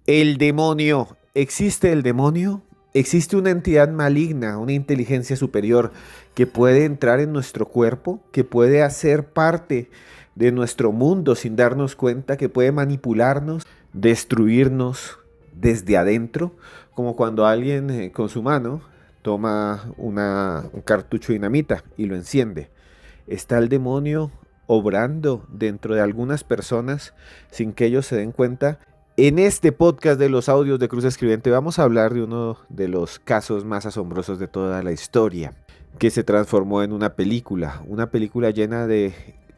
El demonio. ¿Existe el demonio? ¿Existe una entidad maligna, una inteligencia superior que puede entrar en nuestro cuerpo, que puede hacer parte de nuestro mundo sin darnos cuenta, que puede manipularnos, destruirnos desde adentro? Como cuando alguien con su mano toma un cartucho de dinamita y lo enciende. ¿Está el demonio obrando dentro de algunas personas sin que ellos se den cuenta? En este podcast de los audios de Cruz Escribiente vamos a hablar de uno de los casos más asombrosos de toda la historia, que se transformó en una película llena de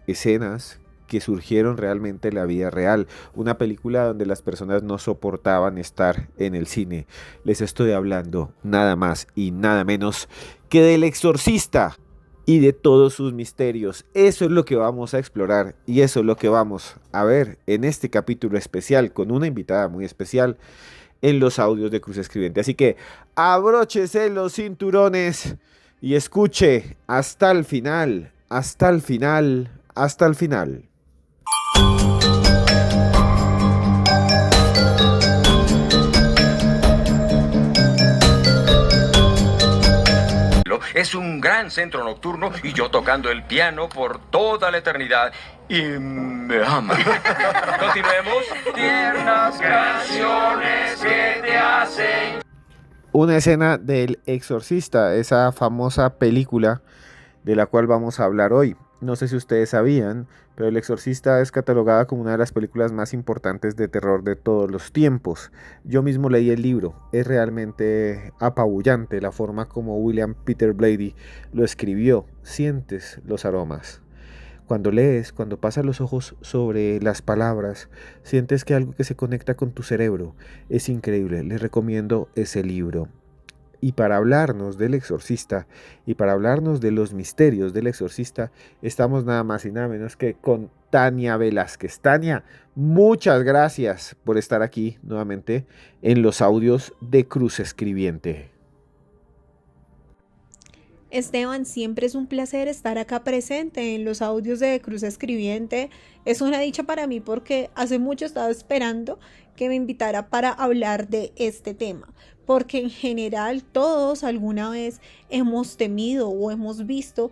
escenas que surgieron realmente en la vida real, una película donde las personas no soportaban estar en el cine. Les estoy hablando nada más y nada menos que del Exorcista y de todos sus misterios. Eso es lo que vamos a explorar y eso es lo que vamos a ver en este capítulo especial con una invitada muy especial en los audios de Cruz Escribiente. Así que abróchese los cinturones y escuche hasta el final, hasta el final, hasta el final. Es un gran centro nocturno y yo tocando el piano por toda la eternidad. Y me ama. Continuemos. Tiernas canciones que te hacen. Una escena del Exorcista, esa famosa película de la cual vamos a hablar hoy. No sé si ustedes sabían, pero El Exorcista es catalogada como una de las películas más importantes de terror de todos los tiempos. Yo mismo leí el libro, es realmente apabullante la forma como William Peter Blatty lo escribió. Sientes los aromas. Cuando lees, cuando pasas los ojos sobre las palabras, sientes que algo que se conecta con tu cerebro. Es increíble, les recomiendo ese libro. Y para hablarnos del Exorcista y para hablarnos de los misterios del Exorcista, estamos nada más y nada menos que con Tania Velázquez. Tania, muchas gracias por estar aquí nuevamente en los audios de Cruz Escribiente. Esteban, siempre es un placer estar acá presente en los audios de Cruz Escribiente. Es una dicha para mí porque hace mucho estaba esperando que me invitara para hablar de este tema, porque en general todos alguna vez hemos temido o hemos visto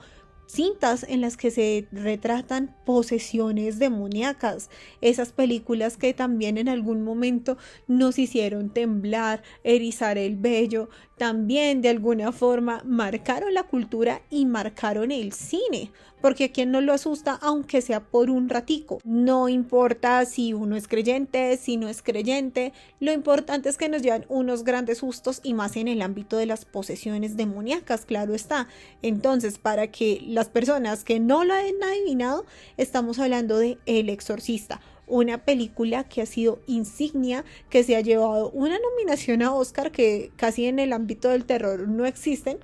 cintas en las que se retratan posesiones demoníacas, esas películas que también en algún momento nos hicieron temblar, erizar el vello, también de alguna forma marcaron la cultura y marcaron el cine, porque a quien no lo asusta aunque sea por un ratico. No importa si uno es creyente, si no es creyente, lo importante es que nos llevan unos grandes sustos y más en el ámbito de las posesiones demoníacas, claro está. Entonces, para que las personas que no lo hayan adivinado, estamos hablando de El Exorcista, una película que ha sido insignia, que se ha llevado una nominación a Oscar que casi en el ámbito del terror no existen,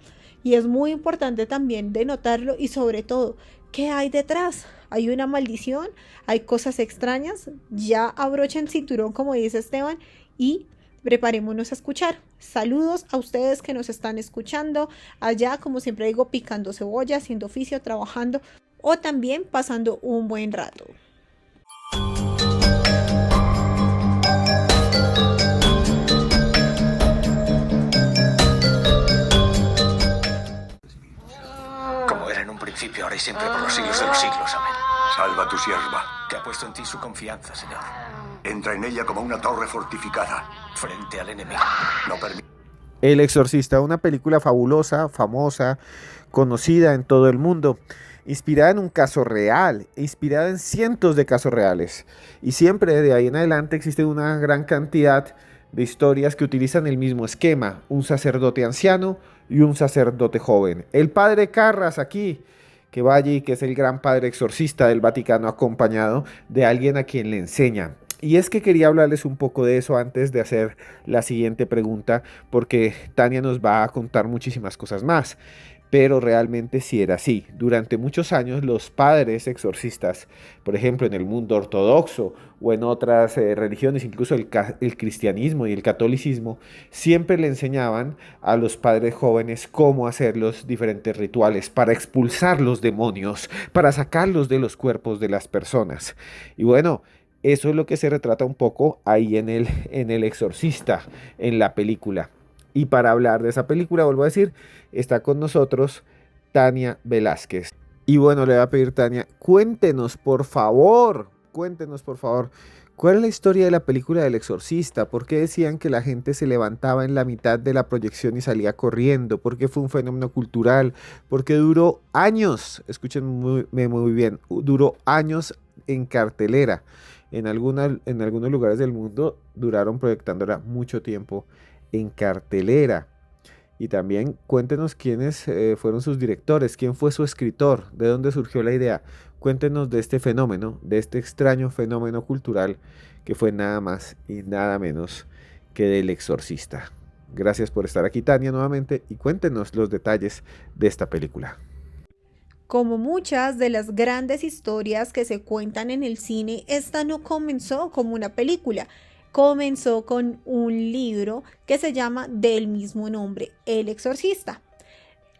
y es muy importante también de notarlo y sobre todo, ¿qué hay detrás? ¿Hay una maldición? ¿Hay cosas extrañas? Ya abrochen el cinturón, como dice Esteban, y preparémonos a escuchar. Saludos a ustedes que nos están escuchando allá, como siempre digo, picando cebolla, haciendo oficio, trabajando o también pasando un buen rato. Como era en un principio, ahora y siempre, por los siglos de los siglos. Amén. Salva a tu sierva. Que ha puesto en ti su confianza, Señor. Entra en ella como una torre fortificada. Frente al enemigo. No permite. El Exorcista, una película fabulosa, famosa, conocida en todo el mundo, inspirada en un caso real, inspirada en cientos de casos reales. Y siempre de ahí en adelante existe una gran cantidad de historias que utilizan el mismo esquema, un sacerdote anciano y un sacerdote joven. El padre Carras aquí, que va allí, que es el gran padre exorcista del Vaticano, acompañado de alguien a quien le enseña. Y es que quería hablarles un poco de eso antes de hacer la siguiente pregunta, porque Tania nos va a contar muchísimas cosas más. Pero realmente sí era así. Durante muchos años los padres exorcistas, por ejemplo en el mundo ortodoxo o en otras religiones, incluso el cristianismo y el catolicismo, siempre le enseñaban a los padres jóvenes cómo hacer los diferentes rituales para expulsar los demonios, para sacarlos de los cuerpos de las personas. Y bueno, Eso es lo que se retrata un poco ahí en el Exorcista, en la película. Y para hablar de esa película, vuelvo a decir, está con nosotros Tania Velázquez. Y bueno, le voy a pedir, Tania, cuéntenos por favor, ¿cuál es la historia de la película del Exorcista? ¿Por qué decían que la gente se levantaba en la mitad de la proyección y salía corriendo? ¿Por qué fue un fenómeno cultural? Porque duró años, escuchen muy bien, duró años en cartelera. En algunos lugares del mundo duraron proyectándola mucho tiempo en cartelera. Y también cuéntenos quiénes fueron sus directores, quién fue su escritor, de dónde surgió la idea. Cuéntenos de este fenómeno, de este extraño fenómeno cultural que fue nada más y nada menos que del Exorcista. Gracias por estar aquí, Tania, nuevamente, y cuéntenos los detalles de esta película. Como muchas de las grandes historias que se cuentan en el cine, esta no comenzó como una película. Comenzó con un libro que se llama del mismo nombre, El Exorcista.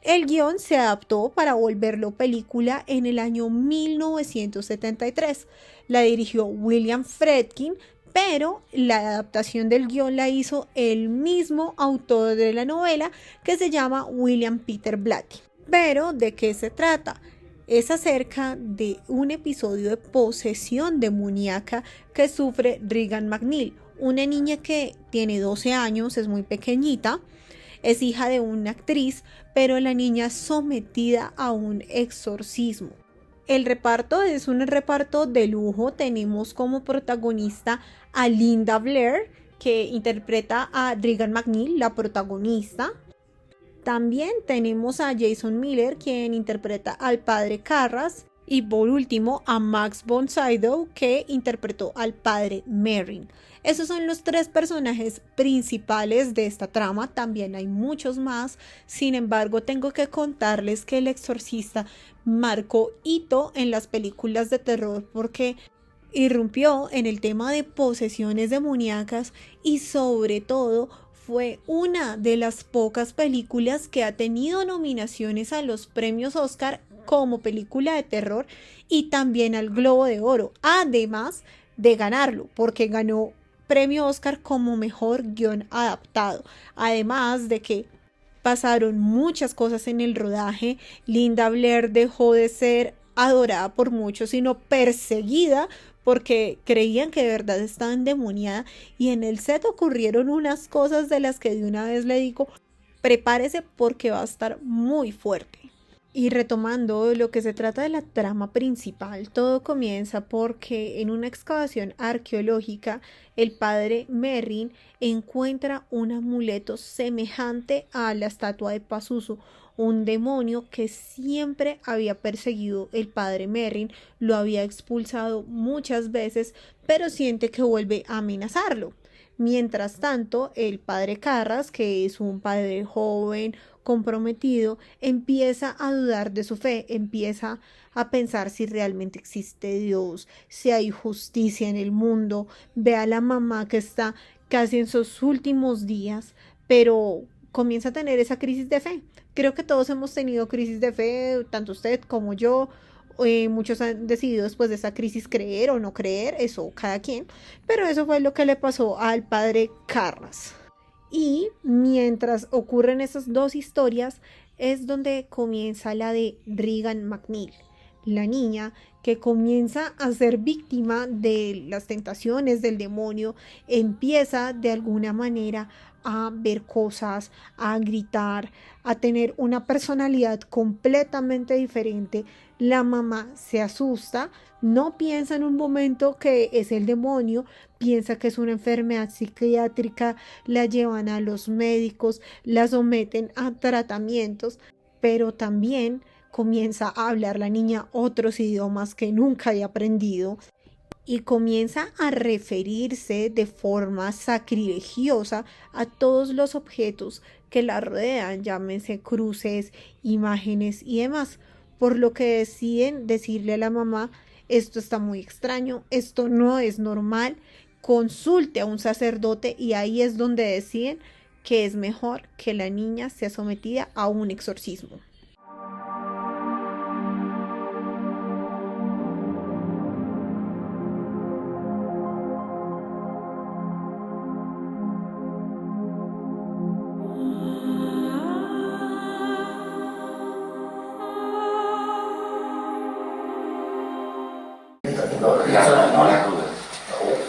El guión se adaptó para volverlo película en el año 1973. La dirigió William Friedkin, pero la adaptación del guión la hizo el mismo autor de la novela, que se llama William Peter Blatty. Pero, ¿de qué se trata? Es acerca de un episodio de posesión demoníaca que sufre Regan McNeil, una niña que tiene 12 años, es muy pequeñita, es hija de una actriz, pero la niña es sometida a un exorcismo. El reparto es un reparto de lujo. Tenemos como protagonista a Linda Blair, que interpreta a Regan McNeil, la protagonista. También tenemos a Jason Miller, quien interpreta al padre Carras. Y por último a Max von Sydow, que interpretó al padre Merrin. Esos son los tres personajes principales de esta trama. También hay muchos más. Sin embargo, tengo que contarles que El Exorcista marcó hito en las películas de terror porque irrumpió en el tema de posesiones demoníacas y sobre todo fue una de las pocas películas que ha tenido nominaciones a los premios Oscar como película de terror y también al Globo de Oro, además de ganarlo, porque ganó premio Oscar como mejor guión adaptado. Además de que pasaron muchas cosas en el rodaje. Linda Blair dejó de ser adorada por muchos, sino perseguida porque creían que de verdad estaba endemoniada, y en el set ocurrieron unas cosas de las que de una vez le digo, prepárese porque va a estar muy fuerte. Y retomando lo que se trata de la trama principal, todo comienza porque en una excavación arqueológica el padre Merrin encuentra un amuleto semejante a la estatua de Pazuzu, un demonio que siempre había perseguido el padre Merrin, lo había expulsado muchas veces, pero siente que vuelve a amenazarlo. Mientras tanto, el padre Carras, que es un padre joven, comprometido, empieza a dudar de su fe, empieza a pensar si realmente existe Dios, si hay justicia en el mundo. Ve a la mamá que está casi en sus últimos días, pero comienza a tener esa crisis de fe. Creo que todos hemos tenido crisis de fe, tanto usted como yo. Muchos han decidido después de esa crisis creer o no creer, eso cada quien, pero eso fue lo que le pasó al padre Carras. Y mientras ocurren esas dos historias es donde comienza la de Regan McNeil, la niña que comienza a ser víctima de las tentaciones del demonio, empieza de alguna manera a ver cosas, a gritar, a tener una personalidad completamente diferente. La mamá se asusta, no piensa en un momento que es el demonio, piensa que es una enfermedad psiquiátrica, la llevan a los médicos, la someten a tratamientos, pero también comienza a hablar la niña otros idiomas que nunca había aprendido y comienza a referirse de forma sacrilegiosa a todos los objetos que la rodean, llámense cruces, imágenes y demás, por lo que deciden decirle a la mamá: esto está muy extraño, esto no es normal, consulte a un sacerdote, y ahí es donde deciden que es mejor que la niña sea sometida a un exorcismo.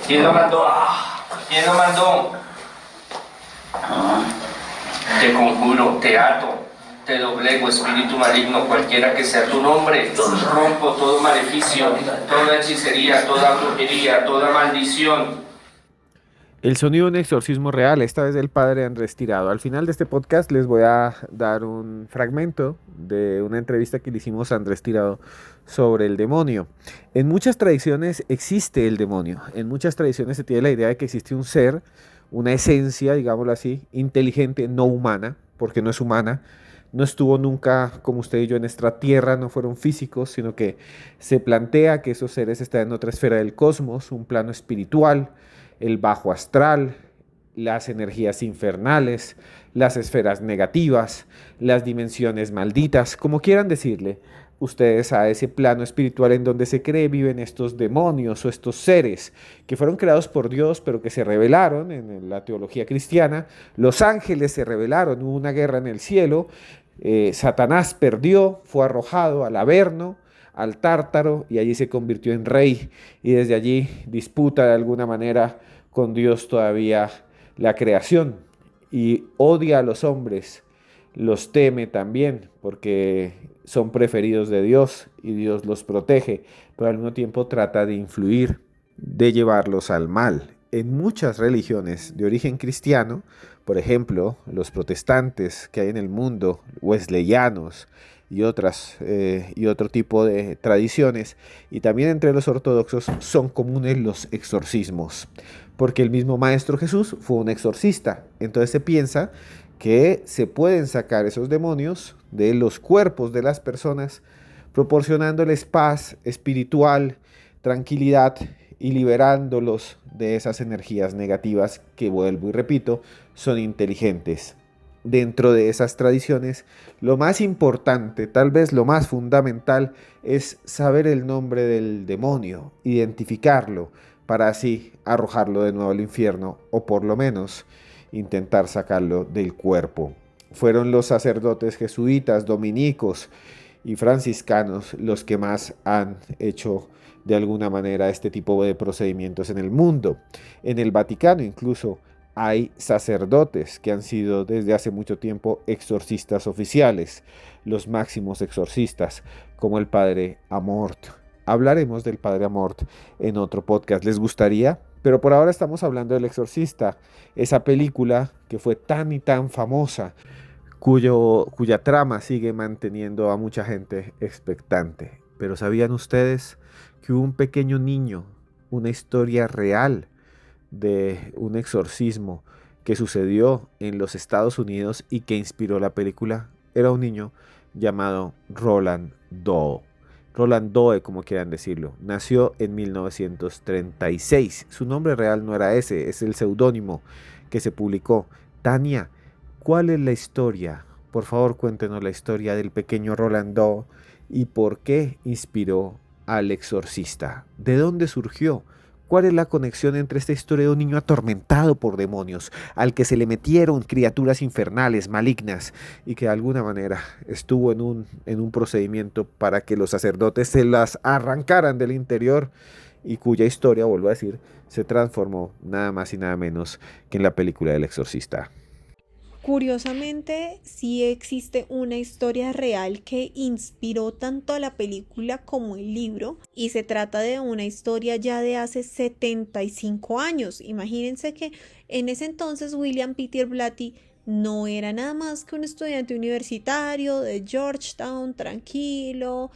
¿Quién lo mandó? ¿Quién lo mandó? Te conjuro, te ato, te doblego, espíritu maligno, cualquiera que sea tu nombre. Rompo todo maleficio, toda hechicería, toda brujería, toda maldición. El sonido de un exorcismo real, esta vez del padre Andrés Tirado. Al final de este podcast les voy a dar un fragmento de una entrevista que le hicimos a Andrés Tirado sobre el demonio. En muchas tradiciones existe el demonio. En muchas tradiciones se tiene la idea de que existe un ser, una esencia, digámoslo así, inteligente, no humana, porque no es humana. No estuvo nunca como usted y yo en nuestra tierra, no fueron físicos, sino que se plantea que esos seres están en otra esfera del cosmos, un plano espiritual, el bajo astral, las energías infernales, las esferas negativas, las dimensiones malditas, como quieran decirle ustedes a ese plano espiritual en donde se cree viven estos demonios o estos seres que fueron creados por Dios pero que se rebelaron en la teología cristiana. Los ángeles se rebelaron, hubo una guerra en el cielo, Satanás perdió, fue arrojado al Averno, al Tártaro, y allí se convirtió en rey, y desde allí disputa de alguna manera con Dios todavía la creación, y odia a los hombres, los teme también, porque son preferidos de Dios, y Dios los protege, pero al mismo tiempo trata de influir, de llevarlos al mal. En muchas religiones de origen cristiano, por ejemplo, los protestantes que hay en el mundo, wesleyanos, y otro tipo de tradiciones, y también entre los ortodoxos son comunes los exorcismos, porque el mismo Maestro Jesús fue un exorcista. Entonces se piensa que se pueden sacar esos demonios de los cuerpos de las personas, proporcionándoles paz espiritual, tranquilidad y liberándolos de esas energías negativas que, vuelvo y repito, son inteligentes. Dentro de esas tradiciones, lo más importante, tal vez lo más fundamental, es saber el nombre del demonio, identificarlo, para así arrojarlo de nuevo al infierno, o por lo menos intentar sacarlo del cuerpo. Fueron los sacerdotes jesuitas, dominicos y franciscanos los que más han hecho de alguna manera este tipo de procedimientos en el mundo. En el Vaticano incluso hay sacerdotes que han sido desde hace mucho tiempo exorcistas oficiales, los máximos exorcistas, como el padre Amort. Hablaremos del padre Amort en otro podcast. ¿Les gustaría? Pero por ahora estamos hablando del Exorcista, esa película que fue tan y tan famosa, cuya trama sigue manteniendo a mucha gente expectante. Pero ¿sabían ustedes que hubo un pequeño niño, una historia real de un exorcismo que sucedió en los Estados Unidos y que inspiró la película? Era un niño llamado Roland Doe. Roland Doe, como quieran decirlo. Nació en 1936. Su nombre real no era ese, es el seudónimo que se publicó. Tania, ¿cuál es la historia? Por favor, cuéntenos la historia del pequeño Roland Doe y por qué inspiró al exorcista. ¿De dónde surgió? ¿Cuál es la conexión entre esta historia de un niño atormentado por demonios, al que se le metieron criaturas infernales, malignas, y que de alguna manera estuvo en un procedimiento para que los sacerdotes se las arrancaran del interior, y cuya historia, vuelvo a decir, se transformó nada más y nada menos que en la película del Exorcista? Curiosamente, sí existe una historia real que inspiró tanto a la película como el libro, y se trata de una historia ya de hace 75 años. Imagínense que en ese entonces William Peter Blatty no era nada más que un estudiante universitario de Georgetown, tranquilo,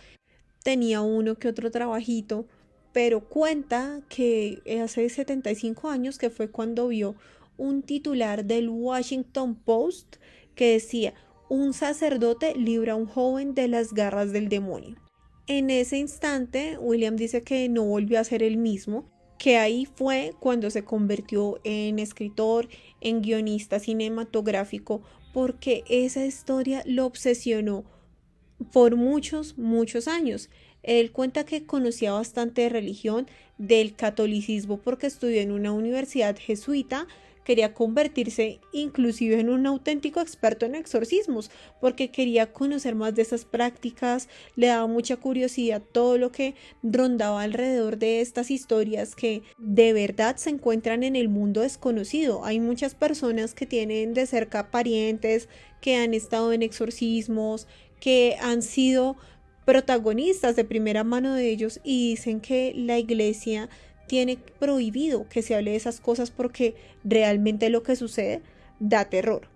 tenía uno que otro trabajito, pero cuenta que hace 75 años, que fue cuando vio un titular del Washington Post que decía: un sacerdote libra a un joven de las garras del demonio. En ese instante, William dice que no volvió a ser el mismo, que ahí fue cuando se convirtió en escritor, en guionista cinematográfico, porque esa historia lo obsesionó por muchos, muchos años. Él cuenta que conocía bastante de religión, del catolicismo, porque estudió en una universidad jesuita, quería convertirse inclusive en un auténtico experto en exorcismos, porque quería conocer más de esas prácticas, le daba mucha curiosidad todo lo que rondaba alrededor de estas historias que de verdad se encuentran en el mundo desconocido. Hay muchas personas que tienen de cerca parientes que han estado en exorcismos, que han sido protagonistas de primera mano de ellos y dicen que la iglesia tiene prohibido que se hable de esas cosas porque realmente lo que sucede da terror.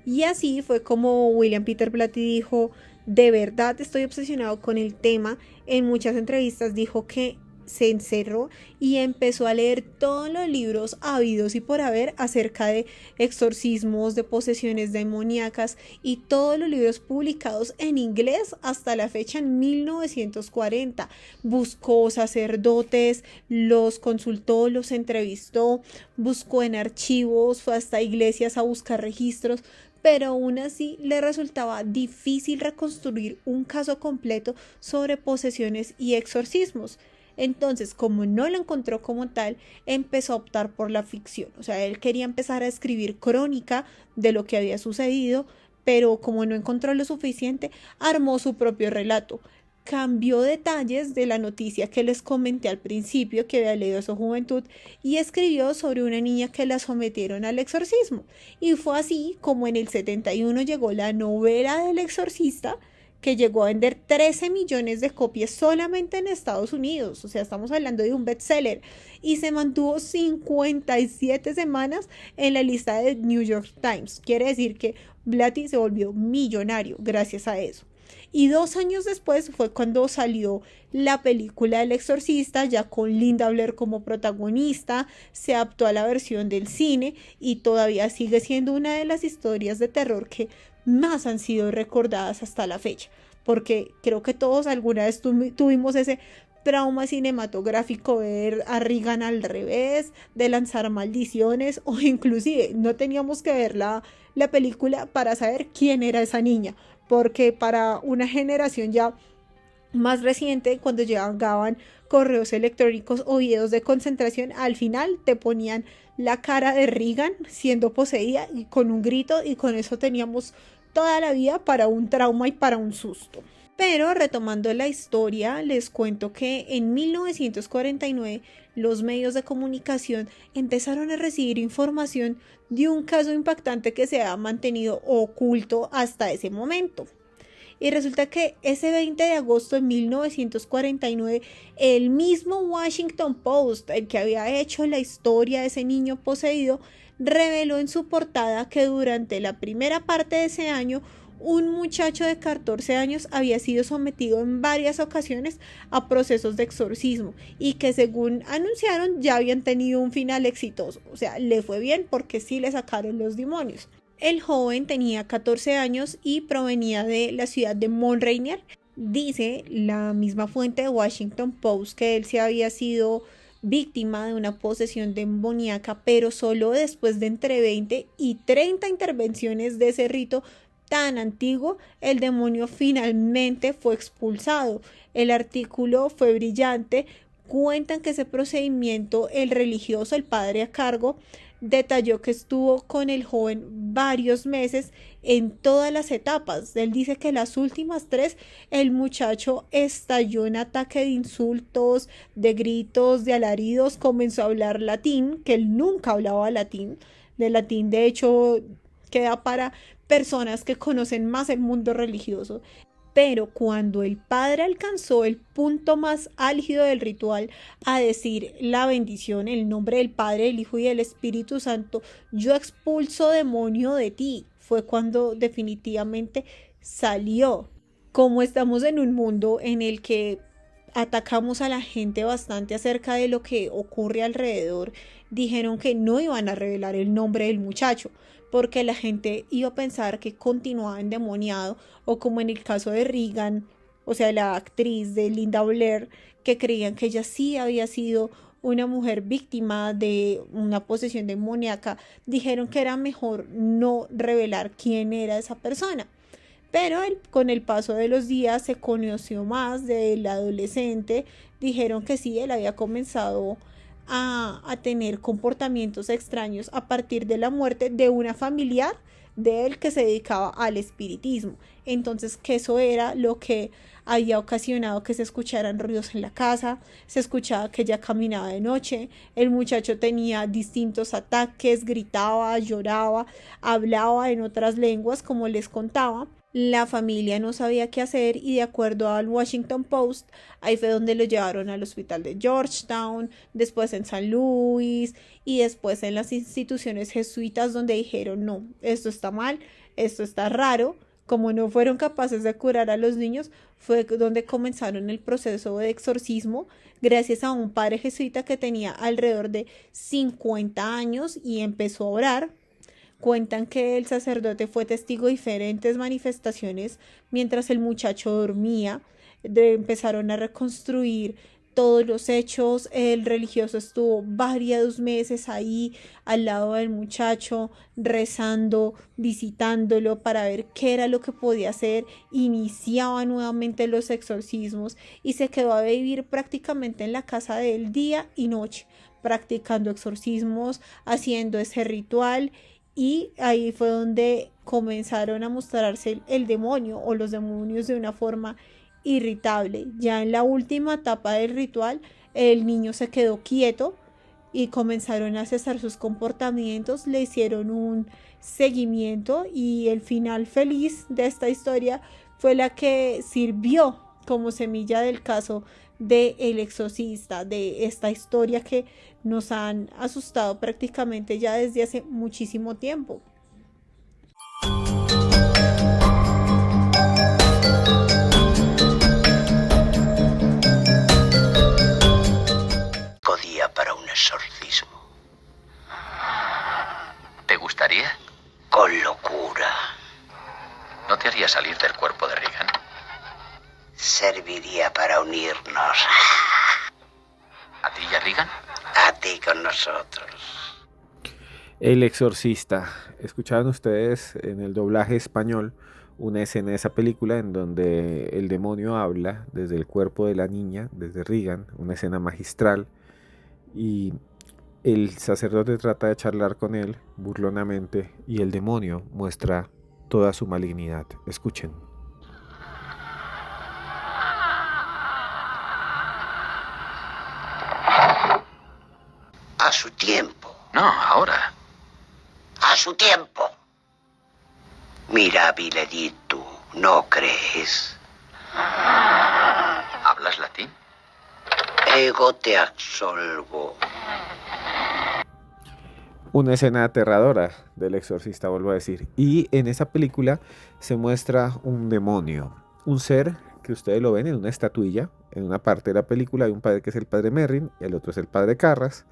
Y así fue como William Peter Blatty dijo: de verdad estoy obsesionado con el tema. En muchas entrevistas dijo que se encerró y empezó a leer todos los libros habidos y por haber acerca de exorcismos, de posesiones demoníacas y todos los libros publicados en inglés hasta la fecha en 1940. Buscó sacerdotes, los consultó, los entrevistó, buscó en archivos, fue hasta iglesias a buscar registros, pero aún así le resultaba difícil reconstruir un caso completo sobre posesiones y exorcismos. Entonces, como no lo encontró como tal, empezó a optar por la ficción. O sea, él quería empezar a escribir crónica de lo que había sucedido, pero como no encontró lo suficiente, armó su propio relato. Cambió detalles de la noticia que les comenté al principio que había leído su juventud y escribió sobre una niña que la sometieron al exorcismo. Y fue así como en el 71 llegó la novela del exorcista, que llegó a vender 13 millones de copias solamente en Estados Unidos. O sea, estamos hablando de un bestseller. Y se mantuvo 57 semanas en la lista de New York Times. Quiere decir que Blatty se volvió millonario gracias a eso. Y 2 años después fue cuando salió la película El Exorcista, ya con Linda Blair como protagonista. Se adaptó a la versión del cine y todavía sigue siendo una de las historias de terror que más han sido recordadas hasta la fecha, porque creo que todos alguna vez tuvimos ese trauma cinematográfico, ver a Regan al revés, de lanzar maldiciones, o inclusive no teníamos que ver la película para saber quién era esa niña, porque para una generación ya más reciente, cuando llegaban correos electrónicos o videos de concentración, al final te ponían la cara de Regan siendo poseída y con un grito, y con eso teníamos toda la vida para un trauma y para un susto. Pero retomando la historia, les cuento que en 1949 los medios de comunicación empezaron a recibir información de un caso impactante que se ha mantenido oculto hasta ese momento. Y resulta que ese 20 de agosto de 1949, el mismo Washington Post, el que había hecho la historia de ese niño poseído, reveló en su portada que durante la primera parte de ese año, un muchacho de 14 años había sido sometido en varias ocasiones a procesos de exorcismo y que, según anunciaron, ya habían tenido un final exitoso. O sea, le fue bien porque sí le sacaron los demonios. El joven tenía 14 años y provenía de la ciudad de Mount Rainier. Dice la misma fuente de Washington Post que él sí había sido víctima de una posesión demoníaca, pero solo después de entre 20 y 30 intervenciones de ese rito tan antiguo, el demonio finalmente fue expulsado. El artículo fue brillante. Cuentan que ese procedimiento, el religioso, el padre a cargo, detalló que estuvo con el joven varios meses en todas las etapas. Él dice que las últimas 3, el muchacho estalló en ataque de insultos, de gritos, de alaridos, comenzó a hablar latín, que él nunca hablaba latín. De latín, de hecho, queda para personas que conocen más el mundo religioso. Pero cuando el padre alcanzó el punto más álgido del ritual, a decir la bendición, el nombre del Padre, del Hijo y del Espíritu Santo, yo expulso demonio de ti, fue cuando definitivamente salió. Como estamos en un mundo en el que atacamos a la gente bastante acerca de lo que ocurre alrededor, dijeron que no iban a revelar el nombre del muchacho, porque la gente iba a pensar que continuaba endemoniado, o como en el caso de Regan, o sea, la actriz de Linda Blair, que creían que ella sí había sido una mujer víctima de una posesión demoníaca, dijeron que era mejor no revelar quién era esa persona. Pero con el paso de los días se conoció más del adolescente. Dijeron que sí, él había comenzado a tener comportamientos extraños a partir de la muerte de una familiar de él que se dedicaba al espiritismo. Entonces, que eso era lo que había ocasionado que se escucharan ruidos en la casa, se escuchaba que ella caminaba de noche, el muchacho tenía distintos ataques, gritaba, lloraba, hablaba en otras lenguas, como les contaba. La familia no sabía qué hacer y de acuerdo al Washington Post, ahí fue donde lo llevaron al hospital de Georgetown, después en San Luis y después en las instituciones jesuitas donde dijeron no, esto está mal, esto está raro. Como no fueron capaces de curar a los niños, fue donde comenzaron el proceso de exorcismo gracias a un padre jesuita que tenía alrededor de 50 años y empezó a orar. Cuentan que el sacerdote fue testigo de diferentes manifestaciones mientras el muchacho dormía. Empezaron a reconstruir todos los hechos. El religioso estuvo varios meses ahí al lado del muchacho, rezando, visitándolo para ver qué era lo que podía hacer. Iniciaba nuevamente los exorcismos y se quedó a vivir prácticamente en la casa de él día y noche, practicando exorcismos, haciendo ese ritual. Y ahí fue donde comenzaron a mostrarse el demonio o los demonios de una forma irritable. Ya en la última etapa del ritual, el niño se quedó quieto y comenzaron a cesar sus comportamientos, le hicieron un seguimiento y el final feliz de esta historia fue la que sirvió como semilla del caso de El Exorcista, de esta historia que nos han asustado prácticamente ya desde hace muchísimo tiempo. Día para un exorcismo. ¿Te gustaría? Con locura. ¿No te haría salir del cuerpo de Regan? Serviría para unirnos. ¿A ti y a Regan? A ti con nosotros. El Exorcista. Escucharon ustedes en el doblaje español una escena de esa película en donde el demonio habla desde el cuerpo de la niña, desde Regan, una escena magistral, y el sacerdote trata de charlar con él burlonamente y el demonio muestra toda su malignidad. Escuchen. A su tiempo. No, ahora. A su tiempo. Mirabile dictu, ¿no crees? ¿Hablas latín? Ego te absolvo. Una escena aterradora del Exorcista, vuelvo a decir. Y en esa película se muestra un demonio, un ser que ustedes lo ven en una estatuilla. En una parte de la película hay un padre que es el padre Merrin y el otro es el padre Carras.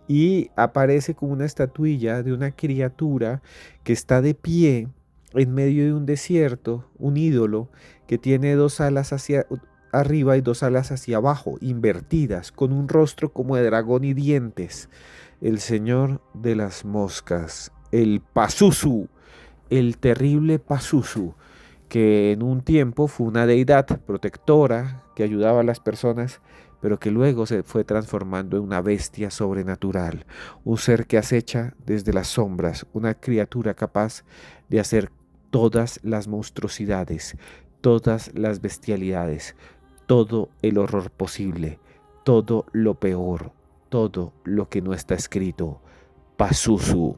Y aparece como una estatuilla de una criatura que está de pie en medio de un desierto, un ídolo que tiene dos alas hacia arriba y dos alas hacia abajo, invertidas, con un rostro como de dragón y dientes. El señor de las moscas, el Pazuzu, el terrible Pazuzu, que en un tiempo fue una deidad protectora que ayudaba a las personas, pero que luego se fue transformando en una bestia sobrenatural, un ser que acecha desde las sombras, una criatura capaz de hacer todas las monstruosidades, todas las bestialidades, todo el horror posible, todo lo peor, todo lo que no está escrito. Pazuzu.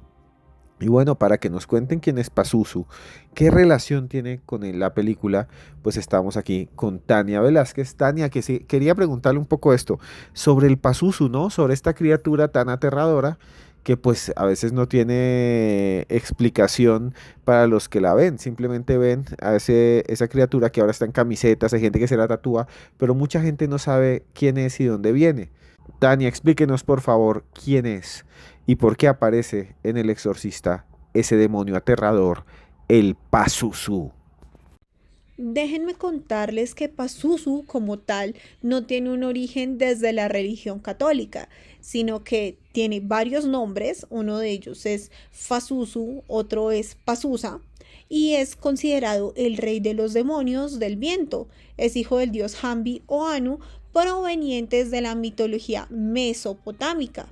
Y bueno, para que nos cuenten quién es Pazuzu, qué relación tiene con la película, pues estamos aquí con Tania Velázquez. Tania, que quería preguntarle un poco esto sobre el Pazuzu, ¿no? Sobre esta criatura tan aterradora que pues a veces no tiene explicación para los que la ven. Simplemente ven a esa criatura que ahora está en camisetas, hay gente que se la tatúa, pero mucha gente no sabe quién es y dónde viene. Tania, explíquenos por favor quién es y por qué aparece en El Exorcista ese demonio aterrador, el Pazuzu. Déjenme contarles que Pazuzu como tal no tiene un origen desde la religión católica, sino que tiene varios nombres. Uno de ellos es Fasuzu, otro es Pazuza y es considerado el rey de los demonios del viento. Es hijo del dios Jambi o Anu, provenientes de la mitología mesopotámica.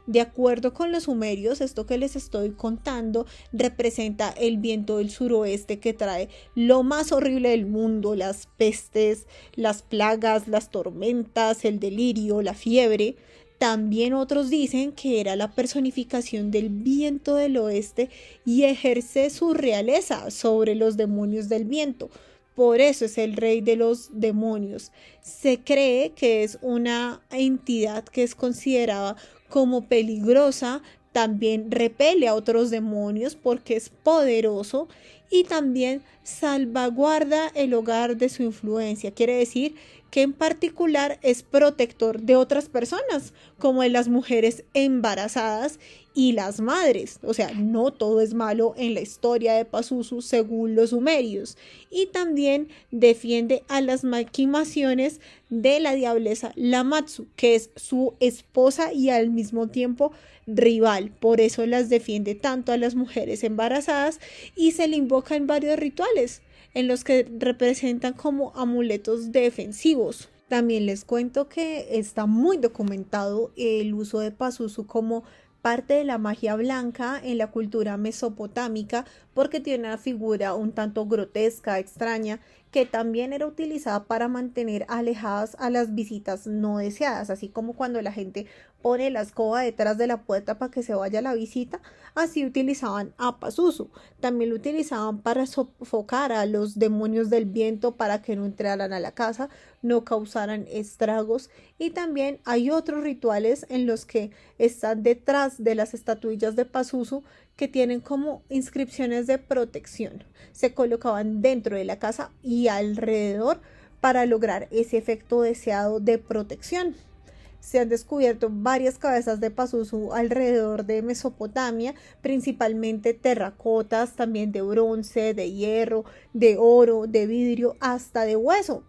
De acuerdo con los sumerios, esto que les estoy contando representa el viento del suroeste que trae lo más horrible del mundo, las pestes, las plagas, las tormentas, el delirio, la fiebre. También otros dicen que era la personificación del viento del oeste y ejerce su realeza sobre los demonios del viento. Por eso es el rey de los demonios. Se cree que es una entidad que es considerada como peligrosa, también repele a otros demonios porque es poderoso y también salvaguarda el hogar de su influencia. Quiere decir que en particular es protector de otras personas, como de las mujeres embarazadas y las madres. O sea, no todo es malo en la historia de Pazuzu según los sumerios. Y también defiende a las maquinaciones de la diableza Lamatsu, que es su esposa y al mismo tiempo rival. Por eso las defiende tanto a las mujeres embarazadas y se le invoca en varios rituales en los que representan como amuletos defensivos. También les cuento que está muy documentado el uso de Pazuzu como parte de la magia blanca en la cultura mesopotámica porque tiene una figura un tanto grotesca, extraña, que también era utilizada para mantener alejadas a las visitas no deseadas, así como cuando la gente pone la escoba detrás de la puerta para que se vaya la visita, así utilizaban a Pazuzu. También lo utilizaban para sofocar a los demonios del viento para que no entraran a la casa, no causaran estragos, y también hay otros rituales en los que están detrás de las estatuillas de Pazuzu que tienen como inscripciones de protección. Se colocaban dentro de la casa y alrededor para lograr ese efecto deseado de protección. Se han descubierto varias cabezas de Pazuzu alrededor de Mesopotamia, principalmente terracotas, también de bronce, de hierro, de oro, de vidrio, hasta de hueso.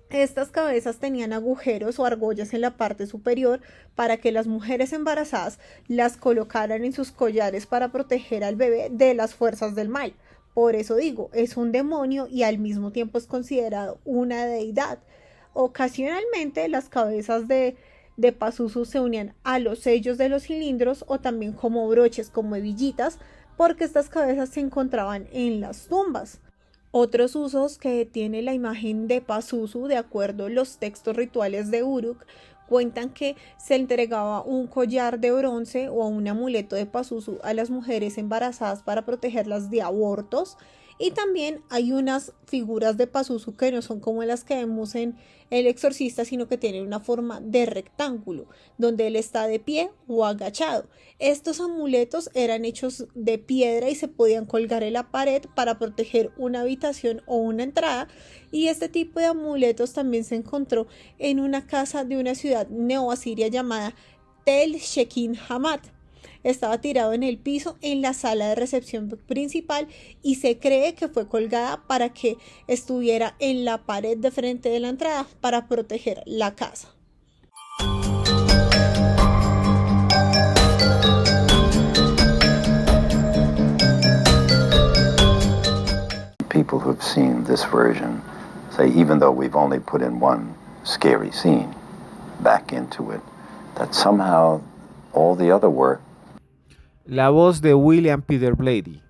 Estas cabezas tenían agujeros o argollas en la parte superior para que las mujeres embarazadas las colocaran en sus collares para proteger al bebé de las fuerzas del mal. Por eso digo, es un demonio y al mismo tiempo es considerado una deidad. Ocasionalmente las cabezas de Pazuzu se unían a los sellos de los cilindros o también como broches, como hebillitas, porque estas cabezas se encontraban en las tumbas. Otros usos que tiene la imagen de Pazuzu, de acuerdo a los textos rituales de Uruk, cuentan que se entregaba un collar de bronce o un amuleto de Pazuzu a las mujeres embarazadas para protegerlas de abortos. Y también hay unas figuras de Pazuzu que no son como las que vemos en El Exorcista, sino que tienen una forma de rectángulo, donde él está de pie o agachado. Estos amuletos eran hechos de piedra y se podían colgar en la pared para proteger una habitación o una entrada. Y este tipo de amuletos también se encontró en una casa de una ciudad neoasiria llamada Tel Shekin Hamad. Estaba tirado en el piso en la sala de recepción principal y se cree que fue colgada para que estuviera en la pared de frente de la entrada para proteger la casa. People who've seen this version say, even though we've only put in one scary scene back into it, that somehow all the other work. La voz de William Peter Blatty.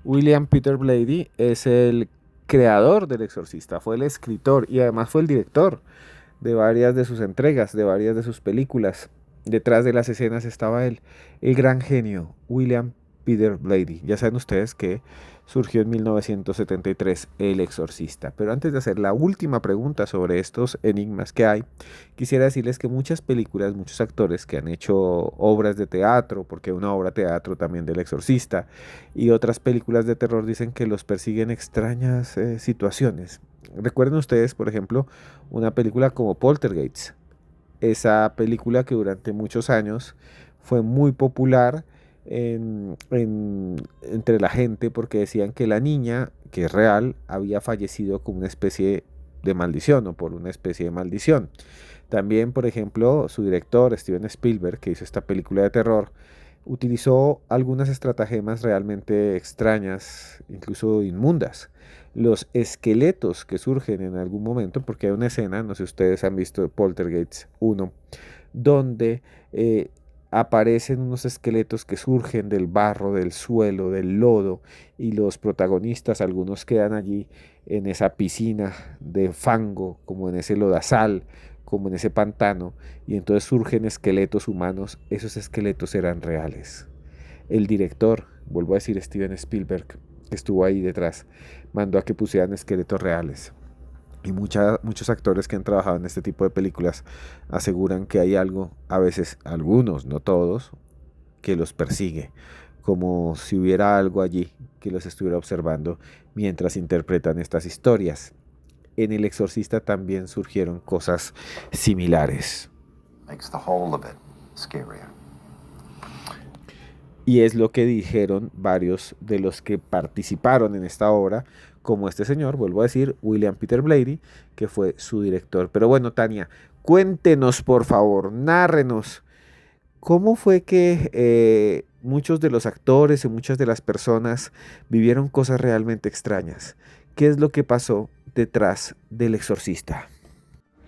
William Peter Blatty es el creador del Exorcista, fue el escritor y además fue el director de varias de sus entregas, de varias de sus películas. Detrás de las escenas estaba él, el gran genio William Peter Blatty. Ya saben ustedes que surgió en 1973 El Exorcista. Pero antes de hacer la última pregunta sobre estos enigmas que hay, quisiera decirles que muchas películas, muchos actores que han hecho obras de teatro, porque hay una obra de teatro también del Exorcista, y otras películas de terror dicen que los persiguen extrañas situaciones. Recuerden ustedes, por ejemplo, una película como Poltergeist. Esa película que durante muchos años fue muy popular entre la gente porque decían que la niña, que es real, había fallecido con una especie de maldición o por una especie de maldición. También, por ejemplo, su director Steven Spielberg, que hizo esta película de terror, utilizó algunas estratagemas realmente extrañas, incluso inmundas. Los esqueletos que surgen en algún momento, porque hay una escena, no sé si ustedes han visto Poltergeist 1, donde aparecen unos esqueletos que surgen del barro, del suelo, del lodo, y los protagonistas, algunos quedan allí en esa piscina de fango, como en ese lodazal, como en ese pantano, y entonces surgen esqueletos humanos. Esos esqueletos eran reales. El director, vuelvo a decir Steven Spielberg, que estuvo ahí detrás, mandó a que pusieran esqueletos reales. Y muchos actores que han trabajado en este tipo de películas aseguran que hay algo, a veces algunos, no todos, que los persigue, como si hubiera algo allí que los estuviera observando mientras interpretan estas historias. En El Exorcista también surgieron cosas similares. Makes the whole of it scarier. Y es lo que dijeron varios de los que participaron en esta obra, como este señor, vuelvo a decir, William Peter Blatty, que fue su director. Pero bueno, Tania, cuéntenos por favor, nárrenos, ¿cómo fue que muchos de los actores y muchas de las personas vivieron cosas realmente extrañas? ¿Qué es lo que pasó detrás del Exorcista?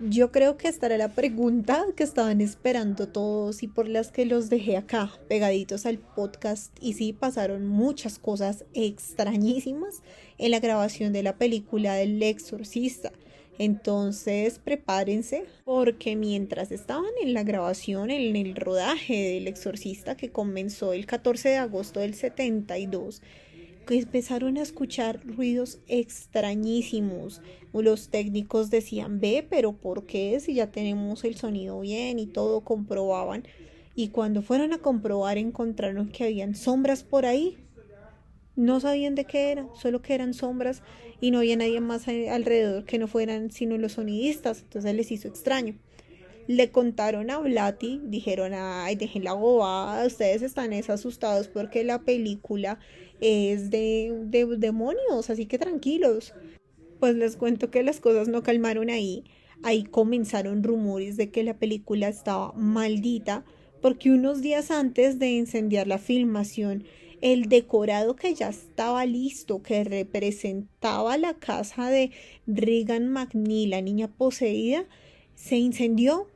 Yo creo que esta era la pregunta que estaban esperando todos y por las que los dejé acá, pegaditos al podcast. Y sí, pasaron muchas cosas extrañísimas en la grabación de la película del Exorcista. Entonces prepárense, porque mientras estaban en la grabación, en el rodaje del Exorcista, que comenzó el 14 de agosto del 72, que empezaron a escuchar ruidos extrañísimos. Los técnicos decían, ve, pero ¿por qué? Si ya tenemos el sonido bien y todo, comprobaban. Y cuando fueron a comprobar encontraron que habían sombras por ahí. No sabían de qué era, solo que eran sombras y no había nadie más alrededor que no fueran sino los sonidistas. Entonces les hizo extraño. Le contaron a Blatty, dijeron, ay, dejen la bobada, ustedes están asustados porque la película es de demonios, así que tranquilos. Pues les cuento que las cosas no calmaron ahí. Ahí comenzaron rumores de que la película estaba maldita, porque unos días antes de incendiar la filmación, el decorado que ya estaba listo, que representaba la casa de Regan McNeil, la niña poseída, se incendió.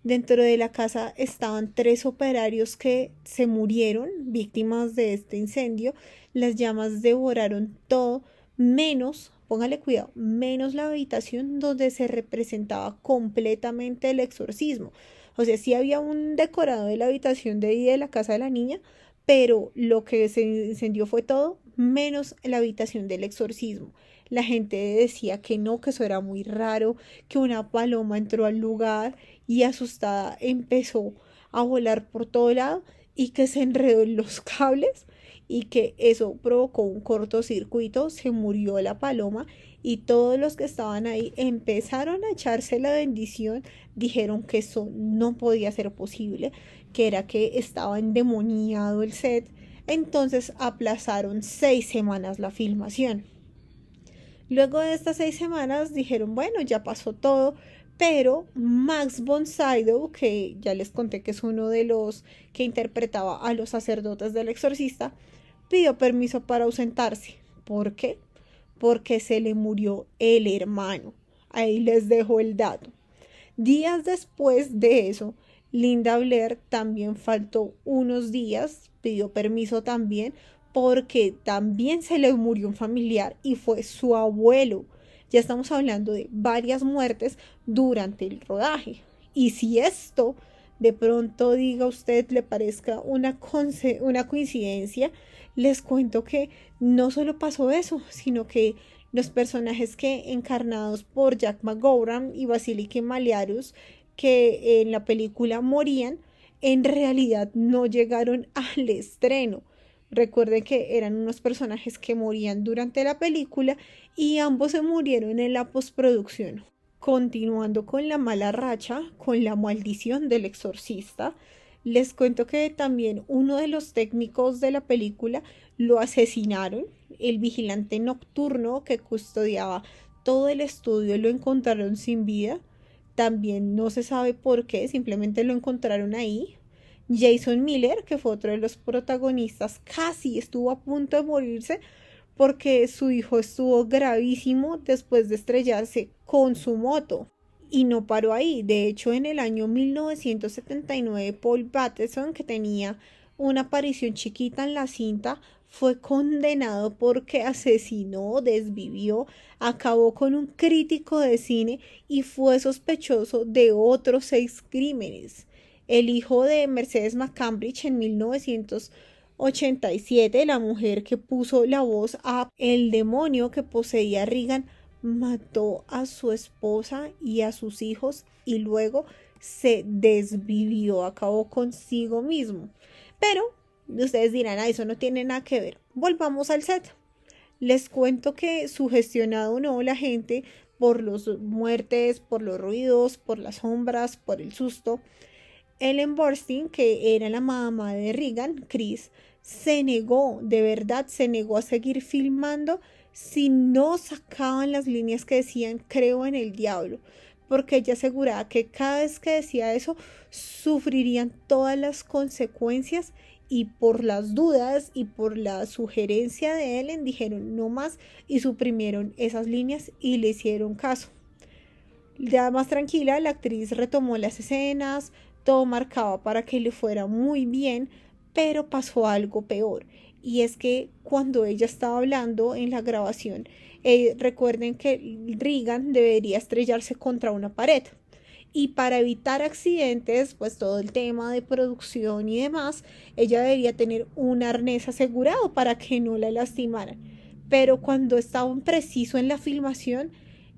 Dentro de la casa estaban 3 operarios que se murieron, víctimas de este incendio. Las llamas devoraron todo, menos, póngale cuidado, menos la habitación donde se representaba completamente el exorcismo. O sea, sí había un decorado de la habitación de la casa de la niña, pero lo que se incendió fue todo, menos la habitación del exorcismo. La gente decía que no, que eso era muy raro, que una paloma entró al lugar y asustada empezó a volar por todo lado y que se enredó en los cables y que eso provocó un cortocircuito, se murió la paloma y todos los que estaban ahí empezaron a echarse la bendición, dijeron que eso no podía ser posible, que era que estaba endemoniado el set. Entonces aplazaron 6 semanas la filmación. Luego de estas 6 semanas dijeron, bueno, ya pasó todo, pero Max von Sydow, que ya les conté que es uno de los que interpretaba a los sacerdotes del Exorcista, pidió permiso para ausentarse. ¿Por qué? Porque se le murió el hermano. Ahí les dejo el dato. Días después de eso, Linda Blair también faltó unos días, pidió permiso también, porque también se le murió un familiar y fue su abuelo. Ya estamos hablando de varias muertes durante el rodaje. Y si esto de pronto diga usted le parezca una coincidencia, les cuento que no solo pasó eso, sino que los personajes que encarnados por Jack McGowran y Vasiliki Maliarus, que en la película morían, en realidad no llegaron al estreno. Recuerden que eran unos personajes que morían durante la película y ambos se murieron en la postproducción. Continuando con la mala racha, con la maldición del exorcista, les cuento que también uno de los técnicos de la película lo asesinaron. El vigilante nocturno que custodiaba todo el estudio lo encontraron sin vida. También no se sabe por qué, simplemente lo encontraron ahí. Jason Miller, que fue otro de los protagonistas, casi estuvo a punto de morirse porque su hijo estuvo gravísimo después de estrellarse con su moto. Y no paró ahí. De hecho, en el año 1979, Paul Batterson, que tenía una aparición chiquita en la cinta, fue condenado porque asesinó, desvivió, acabó con un crítico de cine y fue sospechoso de otros 6 crímenes. El hijo de Mercedes McCambridge en 1987, la mujer que puso la voz a el demonio que poseía a Regan, mató a su esposa y a sus hijos y luego se desvivió, acabó consigo mismo. Pero ustedes dirán, eso no tiene nada que ver. Volvamos al set. Les cuento que sugestionado o no la gente por las muertes, por los ruidos, por las sombras, por el susto, Ellen Burstyn, que era la mamá de Regan, Chris, se negó, de verdad se negó a seguir filmando si no sacaban las líneas que decían creo en el diablo, porque ella aseguraba que cada vez que decía eso sufrirían todas las consecuencias, y por las dudas y por la sugerencia de Ellen dijeron no más y suprimieron esas líneas y le hicieron caso. Ya más tranquila, la actriz retomó las escenas, todo marcaba para que le fuera muy bien, pero pasó algo peor. Y es que cuando ella estaba hablando en la grabación, recuerden que Regan debería estrellarse contra una pared. Y para evitar accidentes, pues todo el tema de producción y demás, ella debería tener un arnés asegurado para que no la lastimaran. Pero cuando estaban preciso en la filmación,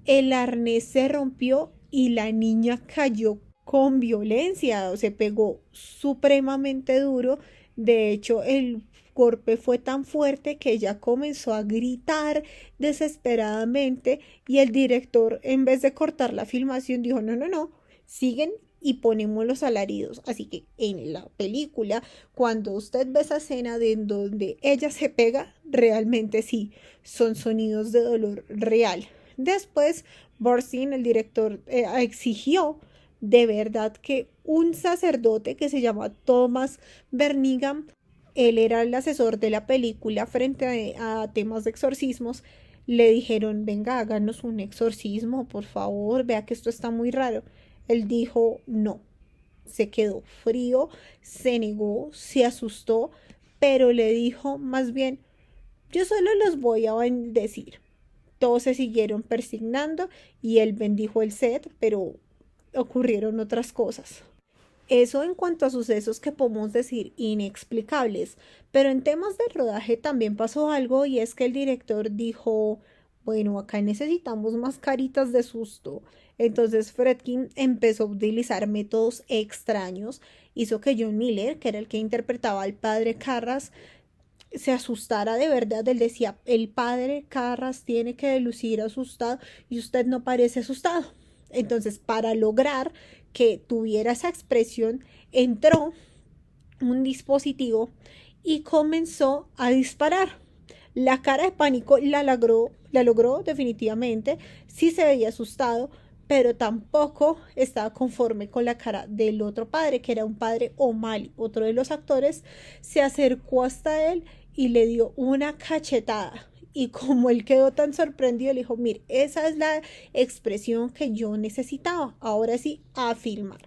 el arnés se rompió y la niña cayó con violencia, se pegó supremamente duro. De hecho, el golpe fue tan fuerte que ella comenzó a gritar desesperadamente y el director, en vez de cortar la filmación, dijo no, siguen y ponemos los alaridos. Así que en la película, cuando usted ve esa escena de donde ella se pega, realmente sí, son sonidos de dolor real. Después, Burstyn, el director, exigió de verdad que un sacerdote que se llama Thomas Berningham, él era el asesor de la película frente a temas de exorcismos, le dijeron, venga, háganos un exorcismo, por favor, vea que esto está muy raro. Él dijo no, se quedó frío, se negó, se asustó, pero le dijo más bien, yo solo los voy a bendecir. Todos se siguieron persignando y él bendijo el set, pero ocurrieron otras cosas. Eso en cuanto a sucesos que podemos decir inexplicables, pero en temas de rodaje también pasó algo y es que el director dijo, bueno, acá necesitamos mascaritas de susto. Entonces Friedkin empezó a utilizar métodos extraños, hizo que John Miller, que era el que interpretaba al padre Carras, se asustara de verdad. Él decía, el padre Carras tiene que lucir asustado y usted no parece asustado. Entonces, para lograr que tuviera esa expresión, entró un dispositivo y comenzó a disparar. La cara de pánico la logró definitivamente, sí se veía asustado, pero tampoco estaba conforme con la cara del otro padre, que era un padre O'Malley. Otro de los actores se acercó hasta él y le dio una cachetada. Y como él quedó tan sorprendido, le dijo, mire, esa es la expresión que yo necesitaba. Ahora sí, a filmar.